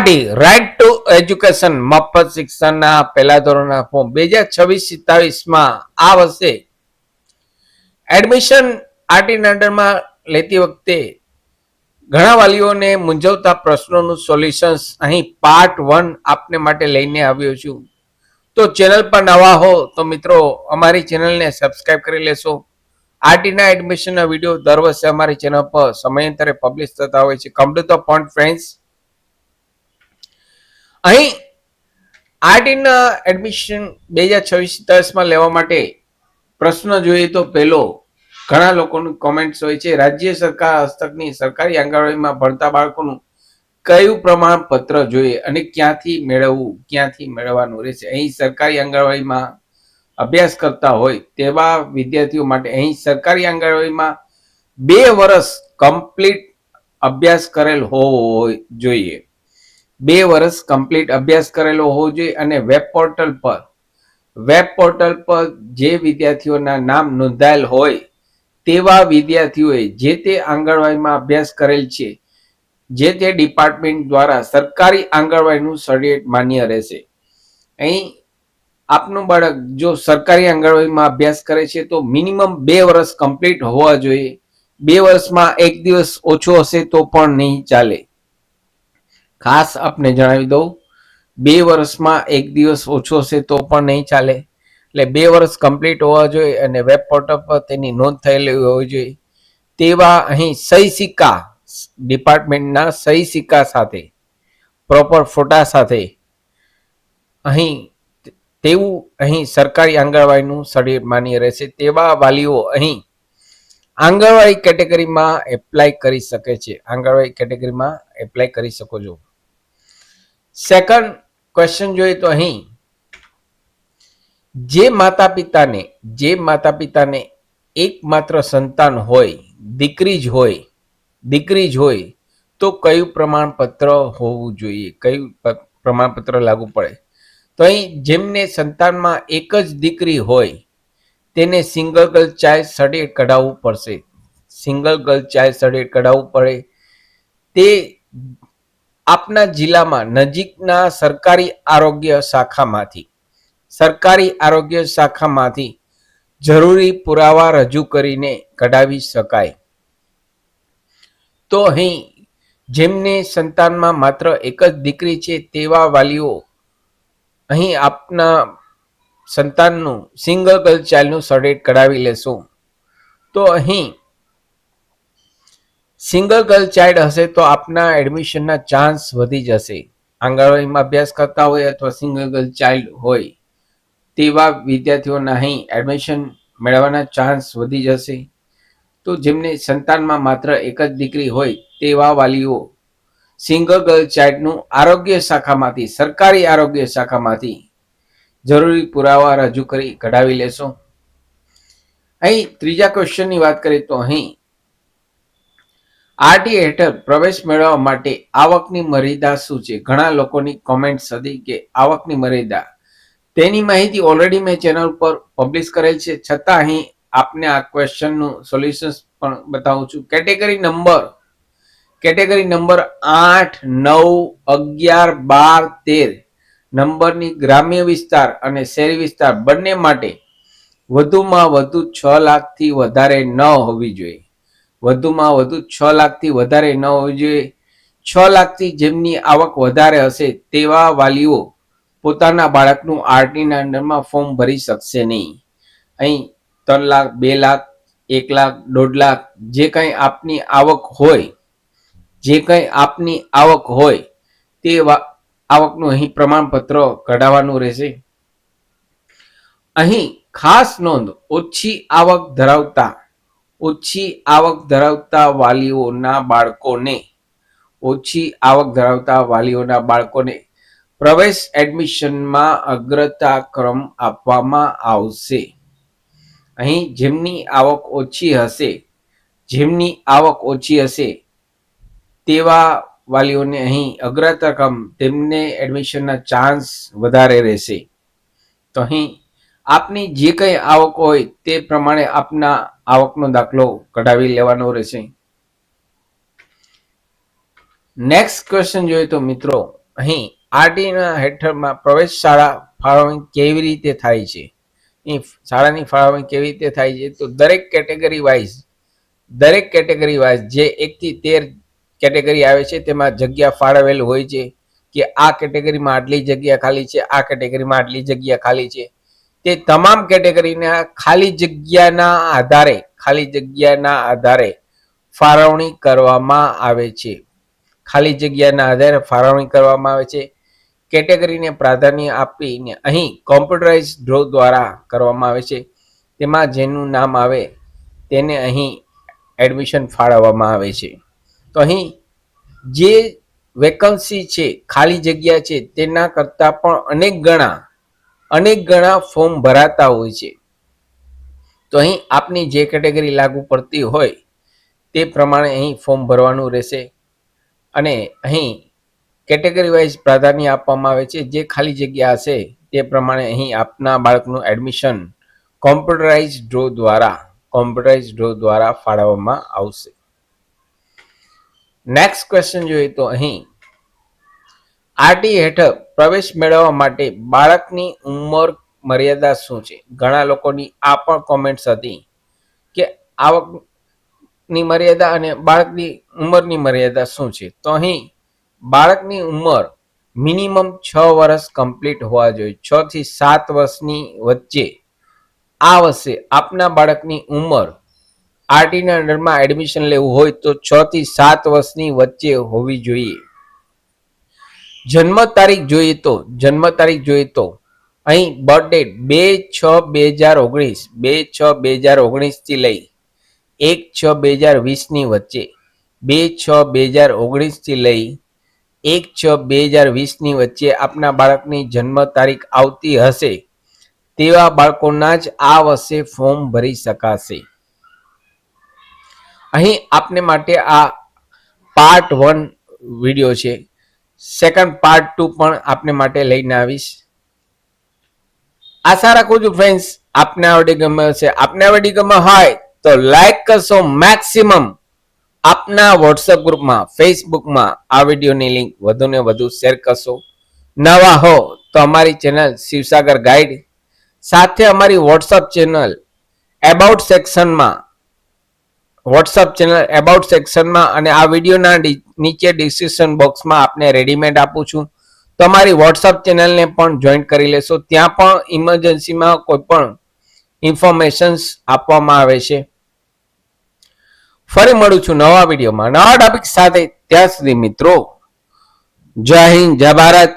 RD right to education મફત શિક્ષણના પહેલા ધોરણના ફોર્મ 2026-27માં આ વર્ષે એડમિશન આરટીના અંડરમાં લેતી વખતે ઘણા વાલીઓને મૂંઝવતા પ્રશ્નોનું સોલ્યુશન્સ અહીં પાર્ટ 1 આપને માટે લઈને આવ્યો છું. તો ચેનલ પર નવા હો તો મિત્રો અમારી ચેનલને સબસ્ક્રાઇબ કરી લેશો. આરટીના એડમિશનના વિડીયો દર વર્ષે અમારી ચેનલ પર સમયાંતરે પબ્લિશ થતા હોય છે. Come to the point friends, અહીં આરટીના એડમિશન 2026-27માં લેવા માટે પ્રશ્ન જોઈએ તો પહેલો ઘણા લોકોનું કોમેન્ટ્સ હોય છે, રાજ્ય સરકાર હસ્તકની સરકારી આંગણવાડીમાં ભણતા બાળકોનું કયું પ્રમાણપત્ર જોઈએ અને ક્યાંથી મેળવવાનું રહેશે. અહીં સરકારી આંગણવાડીમાં અભ્યાસ કરતા હોય તેવા વિદ્યાર્થીઓ માટે અહીં સરકારી આંગણવાડીમાં 2 વર્ષ કમ્પ્લીટ અભ્યાસ કરેલ હોવો જોઈએ. 2 વર્ષ કમ્પ્લીટ અભ્યાસ કરેલો હોવો જોઈએ અને વેબ પોર્ટલ પર જે વિદ્યાર્થીઓના નામ નોંધાયેલ હોય તેવા વિદ્યાર્થીઓએ જે તે આંગણવાડીમાં અભ્યાસ કરેલ છે, જે તે ડિપાર્ટમેન્ટ દ્વારા સરકારી આંગણવાડીનું સર્ટિફિકેટ માન્ય રહેશે. અહીં આપનું બાળક જો સરકારી આંગણવાડીમાં અભ્યાસ કરે છે તો મિનિમમ 2 વર્ષ કમ્પ્લીટ હોવા જોઈએ. 2 વર્ષમાં 1 દિવસ ઓછો હશે તો પણ નહીં ચાલે. ખાસ આપને જણાવી દઉં, 2 વર્ષમાં 1 દિવસ ઓછો હશે તો પણ નહીં ચાલે. એટલે 2 વર્ષ કમ્પ્લીટ હોવા જોઈએ અને વેબ પોર્ટલ પર તેની નોંધ થયેલી હોવી જોઈએ. તેવા અહીં સહી સિક્કા, ડિપાર્ટમેન્ટના સહી સિક્કા સાથે, પ્રોપર ફોટા સાથે અહીં સરકારી આંગણવાડીનું સર્ટિફિકેટ માન્ય રહેશે. તેવા વાલીઓ અહીં આંગણવાડી કેટેગરીમાં એપ્લાય કરી શકે છે. આંગણવાડી કેટેગરીમાં એપ્લાય કરી શકો છો. સેકન્ડ ક્વેશ્ચન જોઈએ તો અહીં જે માતા પિતાને એકમાત્ર સંતાન હોય, દીકરી જ હોય તો કયું પ્રમાણપત્ર હોવું જોઈએ, કયું પ્રમાણપત્ર લાગુ પડે? તો અહીં જેમને સંતાનમાં એક જ દીકરી હોય તેને સિંગલ ગર્લ ચાઇલ્ડ સર્ટિફિકેટ કઢાવવું પડશે. તે આપના જિલ્લામાં નજીકના સરકારી આરોગ્ય શાખામાંથી જરૂરી પુરાવા રજૂ કરીને કઢાવી શકાય. તો અહીં જેમને સંતાનમાં માત્ર એક જ દીકરી છે તેવા વાલીઓ અહીં આપના સંતાનનું સિંગલ ગર્લ ચાઇલ્ડનું સર્ટિફિકેટ કઢાવી લેશો. તો અહીં સિંગલ ગર્લ ચાઇલ્ડ હશે તો આપના એડમિશનના ચાન્સ વધી જશે. આંગણવાડીમાં અભ્યાસ કરતા હોય અથવા સિંગલ ગર્લ ચાઇલ્ડ હોય તેવા વિદ્યાર્થીઓના અહીં એડમિશન મેળવવાના ચાન્સ વધી જશે. તો જેમને સંતાનમાં માત્ર એક જ દીકરી હોય તેવા વાલીઓ સિંગલ ગર્લ ચાઇલ્ડનું સરકારી આરોગ્ય શાખામાંથી જરૂરી પુરાવા રજૂ કરી કઢાવી લેશો. અહીં ત્રીજા ક્વેશ્ચનની વાત કરીએ તો અહીં આરટી હેઠળ પ્રવેશ મેળવવા માટે આવકની મર્યાદા શું છે? ઘણા લોકોની કોમેન્ટ્સ હતી કે આવકની મર્યાદા, તેની માહિતી ઓલરેડી મેં ચેનલ પર પબ્લિશ કરેલ છે, છતાં અહીં આપને આ ક્વેશ્ચનનું સોલ્યુશન પણ બતાવું છું. કેટેગરી નંબર 8, 9, 11, 12, 13 નંબરની ગ્રામ્ય વિસ્તાર અને શહેરી વિસ્તાર બંને માટે વધુમાં વધુ 6 લાખથી વધારે ન હોવી જોઈએ. 6 લાખથી જેમની આવક વધારે હશે તેવા વાલીઓ પોતાના બાળકનું આરટીના અંડરમાં ફોર્મ ભરી શકશે નહીં. અહીં 3 લાખ, 2 લાખ, 1 લાખ, 1.5 લાખ જે કંઈ આપની આવક હોય તે આવકનું અહીં પ્રમાણપત્ર કઢાવવાનું રહેશે. અહીં ખાસ નોંધ, ઓછી આવક ધરાવતા વાલીઓના બાળકોને પ્રવેશ એડમિશનમાં અગ્રતા ક્રમ આપવામાં આવશે. અહીં જેમની આવક ઓછી હશે તેવા વાલીઓને અહીં અગ્રતા ક્રમ, તેમને એડમિશનના ચાન્સ વધારે રહેશે. તો અહીં આપની જે કંઈ આવક હોય તે પ્રમાણે આપના આવકનો દાખલો કઢાવી લેવાનો રહેશે. નેક્સ્ટ ક્વેશ્ચન જોઈએ તો મિત્રો અહીં આરટીના હેઠળમાં પ્રવેશ શાળા ફાળવણી કેવી રીતે થાય છે? શાળાની ફાળવણી કેવી રીતે થાય છે? તો દરેક કેટેગરી વાઇઝ જે 1 થી 13 કેટેગરી આવે છે તેમાં જગ્યા ફાળવેલ હોય છે કે આ કેટેગરીમાં આટલી જગ્યા ખાલી છે, આ કેટેગરીમાં આટલી જગ્યા ખાલી છે. તે તમામ કેટેગરીના ખાલી જગ્યાના આધારે ફાળવણી કરવામાં આવે છે. ખાલી જગ્યાના આધારે ફાળવણી કરવામાં આવે છે. કેટેગરીને પ્રાધાન્ય આપીને અહીં કોમ્પ્યુટરાઇઝ ડ્રો દ્વારા કરવામાં આવે છે. તેમાં જેનું નામ આવે તેને અહીં એડમિશન ફાળવવામાં આવે છે. તો અહીં જે વેકન્સી છે, ખાલી જગ્યા છે, તેના કરતાં પણ અનેક ગણા ફોર્મ ભરાતા હોય છે. તો અહીં આપની જે કેટેગરી લાગુ પડતી હોય તે પ્રમાણે અહીં ફોર્મ ભરવાનું રહેશે અને અહીં કેટેગરી વાઇઝ પ્રાધાન્ય આપવામાં આવે છે. જે ખાલી જગ્યા હશે તે પ્રમાણે અહીં આપના બાળકનું એડમિશન કોમ્પ્યુટરાઇઝ ડ્રો દ્વારા ફાળવવામાં આવશે. નેક્સ્ટ ક્વેશ્ચન જોઈએ તો અહીં આરટી હેઠળ પ્રવેશ મેળવવા માટે બાળકની ઉંમર મર્યાદા શું છે? ઘણા લોકોની આ પણ કોમેન્ટ્સ હતી કે આવકની મર્યાદા અને બાળકની ઉંમરની મર્યાદા શું છે? તો અહીં બાળકની ઉંમર મિનિમમ 6 વર્ષ કમ્પ્લીટ હોવા જોઈએ. 6 થી 7 વર્ષની વચ્ચે આ વર્ષે આપના બાળકની ઉંમર આરટીના અંડરમાં એડમિશન લેવું હોય તો 6 થી 7 વર્ષની વચ્ચે હોવી જોઈએ. જન્મ તારીખ જોઈએ તો અહીં બર્થ ડેટ 2/6/2019 થી લઈ 1/6/2020 ની વચ્ચે 2/6/2019 થી લઈ 1/6/2020 ની વચ્ચે આપના બાળકની જન્મ તારીખ આવતી હશે તેવા બાળકોના જ આ વર્ષે ફોર્મ ભરી શકાશે. અહીં આપને માટે આ પાર્ટ 1 વિડીયો છે. સેકન્ડ પાર્ટ 2 પણ આપને માટે લઈને આવીશ. આશા રાખું છું ફ્રેન્ડ્સ આપને આ વિડીયો ગમ્યો હશે. આપને આ વિડીયો ગમ્યો હોય તો લાઈક કરશો. મેક્સિમમ આપના વોટ્સએપ ગ્રુપમાં, ફેસબુકમાં આ વિડીયોની લિંક વધુને વધુ શેર કરશો. નવા હો તો અમારી ચેનલ શિવસાગર ગાઈડ સાથે અમારી વોટ્સએપ ચેનલ એબાઉટ સેક્શનમાં અને આ વિડીયોના નીચે ડિસ્ક્રિપ્શન બોક્સમાં આપને રેડીમેડ આપું છું. તમારી વોટ્સઅપ ચેનલને પણ જોઈન કરી લેશો. ત્યાં પણ ઇમરજન્સીમાં કોઈ પણ ઇન્ફોર્મેશન્સ આપવામાં આવે છે. ફરી મળું છું નવા વિડીયોમાં નવા ટોપિક સાથે. ત્યાં સુધી મિત્રો જય હિન્દ, જય ભારત.